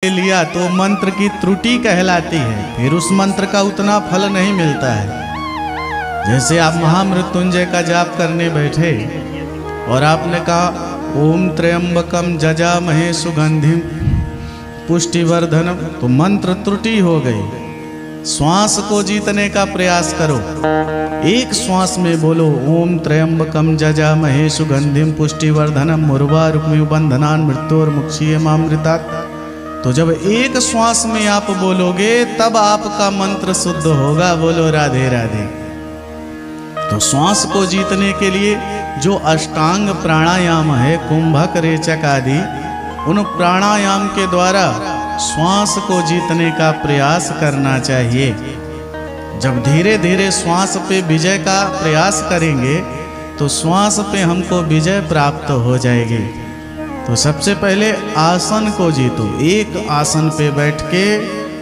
लिया तो मंत्र की त्रुटि कहलाती है, फिर उस मंत्र का उतना फल नहीं मिलता है। जैसे आप महामृत्युंजय का जाप करने बैठे और आपने कहा ओम त्र्यंबकम जजामहे सुगंधिम पुष्टिवर्धनम, तो मंत्र त्रुटि हो गई। श्वास को जीतने का प्रयास करो, एक श्वास में बोलो ओम त्र्यंबकम जजामहे सुगंधिम पुष्टिवर्धनम मुर्वारुक्मिव बंधनान् मृत्योर्मुक्षीयमामृतात्। तो जब एक श्वास में आप बोलोगे तब आपका मंत्र शुद्ध होगा। बोलो राधे राधे। तो श्वास को जीतने के लिए जो अष्टांग प्राणायाम है, कुंभक रेचक आदि, उन प्राणायाम के द्वारा श्वास को जीतने का प्रयास करना चाहिए। जब धीरे धीरे श्वास पे विजय का प्रयास करेंगे तो श्वास पे हमको विजय प्राप्त हो जाएगी। तो सबसे पहले आसन को जीतो, एक आसन पे बैठ के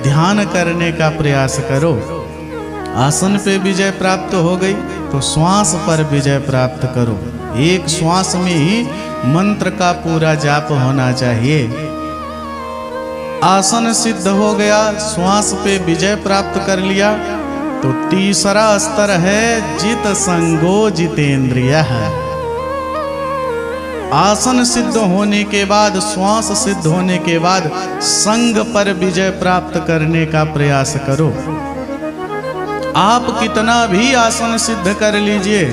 ध्यान करने का प्रयास करो। आसन पे विजय प्राप्त हो गई तो श्वास पर विजय प्राप्त करो। एक श्वास में ही मंत्र का पूरा जाप होना चाहिए। आसन सिद्ध हो गया, श्वास पे विजय प्राप्त कर लिया, तो तीसरा स्तर है जित संगो जितेंद्रियः। आसन सिद्ध होने के बाद, श्वास सिद्ध होने के बाद संग पर विजय प्राप्त करने का प्रयास करो। आप कितना भी आसन सिद्ध कर लीजिए,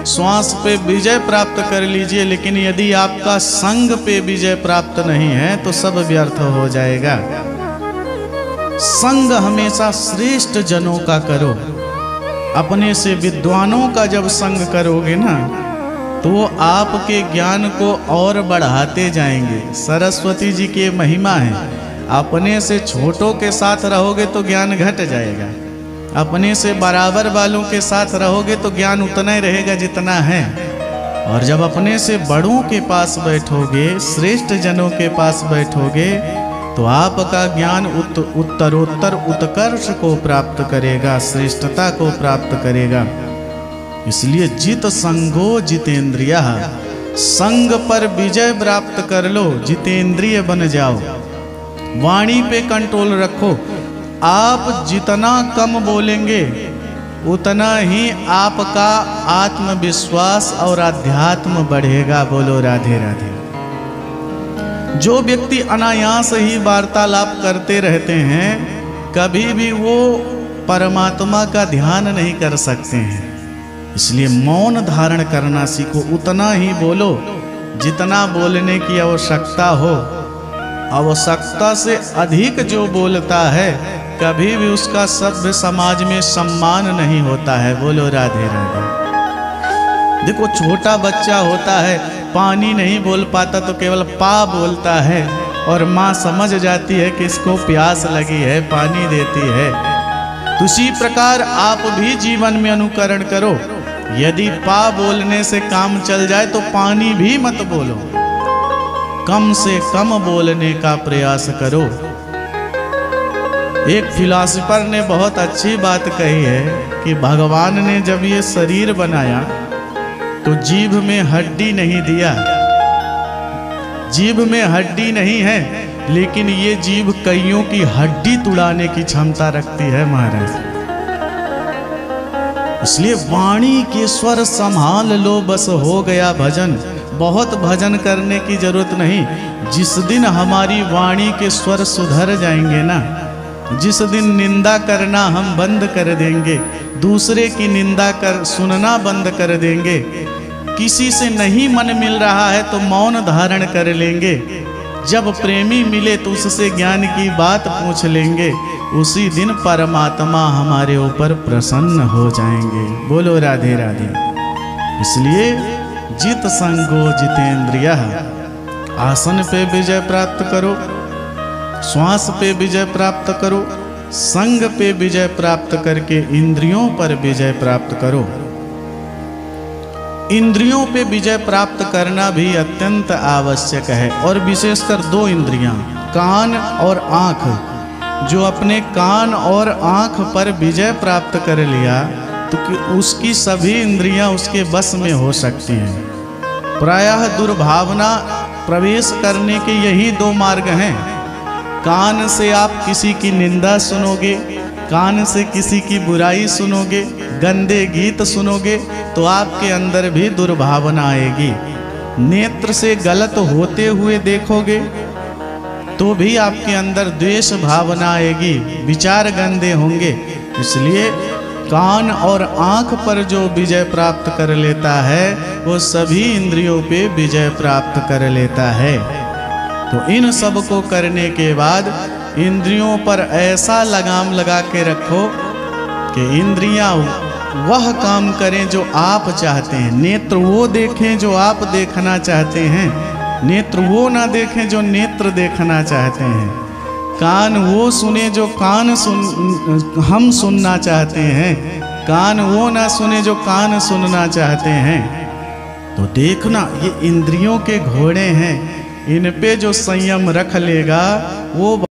श्वास पे विजय प्राप्त कर लीजिए, लेकिन यदि आपका संग पे विजय प्राप्त नहीं है तो सब व्यर्थ हो जाएगा। संग हमेशा श्रेष्ठ जनों का करो। अपने से विद्वानों का जब संग करोगे ना तो वो आपके ज्ञान को और बढ़ाते जाएंगे। सरस्वती जी की महिमा है, अपने से छोटों के साथ रहोगे तो ज्ञान घट जाएगा, अपने से बराबर वालों के साथ रहोगे तो ज्ञान उतना ही रहेगा जितना है। और जब अपने से बड़ों के पास बैठोगे, श्रेष्ठ जनों के पास बैठोगे, तो आपका ज्ञान उत्तरोत्तर उत्कर्ष को प्राप्त करेगा, श्रेष्ठता को प्राप्त करेगा। इसलिए जित संगो जितेंद्रियः, संग पर विजय प्राप्त कर लो, जितेंद्रिय बन जाओ। वाणी पे कंट्रोल रखो। आप जितना कम बोलेंगे उतना ही आपका आत्मविश्वास और अध्यात्म बढ़ेगा। बोलो राधे राधे। जो व्यक्ति अनायास ही वार्तालाप करते रहते हैं, कभी भी वो परमात्मा का ध्यान नहीं कर सकते हैं। इसलिए मौन धारण करना सीखो, उतना ही बोलो जितना बोलने की आवश्यकता हो। आवश्यकता से अधिक जो बोलता है कभी भी उसका सभ्य समाज में सम्मान नहीं होता है। बोलो राधे राधे। देखो छोटा बच्चा होता है, पानी नहीं बोल पाता तो केवल पा बोलता है, और माँ समझ जाती है कि इसको प्यास लगी है, पानी देती है। तो उसी प्रकार आप भी जीवन में अनुकरण करो। यदि पा बोलने से काम चल जाए तो पानी भी मत बोलो, कम से कम बोलने का प्रयास करो। एक फिलॉसफर ने बहुत अच्छी बात कही है कि भगवान ने जब ये शरीर बनाया तो जीभ में हड्डी नहीं दिया। जीभ में हड्डी नहीं है, लेकिन ये जीभ कईयों की हड्डी तुड़ाने की क्षमता रखती है महाराज। इसलिए वाणी के स्वर संभाल लो, बस हो गया भजन। बहुत भजन करने की जरूरत नहीं। जिस दिन हमारी वाणी के स्वर सुधर जाएंगे ना, जिस दिन निंदा करना हम बंद कर देंगे, दूसरे की निंदा कर सुनना बंद कर देंगे, किसी से नहीं मन मिल रहा है तो मौन धारण कर लेंगे, जब प्रेमी मिले तो उससे ज्ञान की बात पूछ लेंगे, उसी दिन परमात्मा हमारे ऊपर प्रसन्न हो जाएंगे। बोलो राधे राधे। इसलिए जित संगो जितेंद्रियः, आसन पे विजय प्राप्त करो, श्वास पे विजय प्राप्त करो, संग पे विजय प्राप्त करके इंद्रियों पर विजय प्राप्त करो। इंद्रियों पे विजय प्राप्त करना भी अत्यंत आवश्यक है, और विशेषकर दो इंद्रियां, कान और आंख। जो अपने कान और आंख पर विजय प्राप्त कर लिया तो उसकी सभी इंद्रियां उसके बस में हो सकती हैं। प्रायः दुर्भावना प्रवेश करने के यही दो मार्ग हैं, कान से आप किसी की निंदा सुनोगे, कान से किसी की बुराई सुनोगे, गंदे गीत सुनोगे तो आपके अंदर भी दुर्भावना आएगी। नेत्र से गलत होते हुए देखोगे तो भी आपके अंदर द्वेष भावना आएगी, विचार गंदे होंगे। इसलिए कान और आँख पर जो विजय प्राप्त कर लेता है वो सभी इंद्रियों पे विजय प्राप्त कर लेता है। तो इन सब को करने के बाद इंद्रियों पर ऐसा लगाम लगा के रखो कि इंद्रियां वह काम करें जो आप चाहते हैं, नेत्र वो देखें जो आप देखना चाहते हैं, नेत्र वो ना देखें जो नेत्र देखना चाहते हैं, कान वो सुने जो हम सुनना चाहते हैं, कान वो ना सुने जो कान सुनना चाहते हैं। तो देखना ये इंद्रियों के घोड़े हैं, इन पे जो संयम रख लेगा वो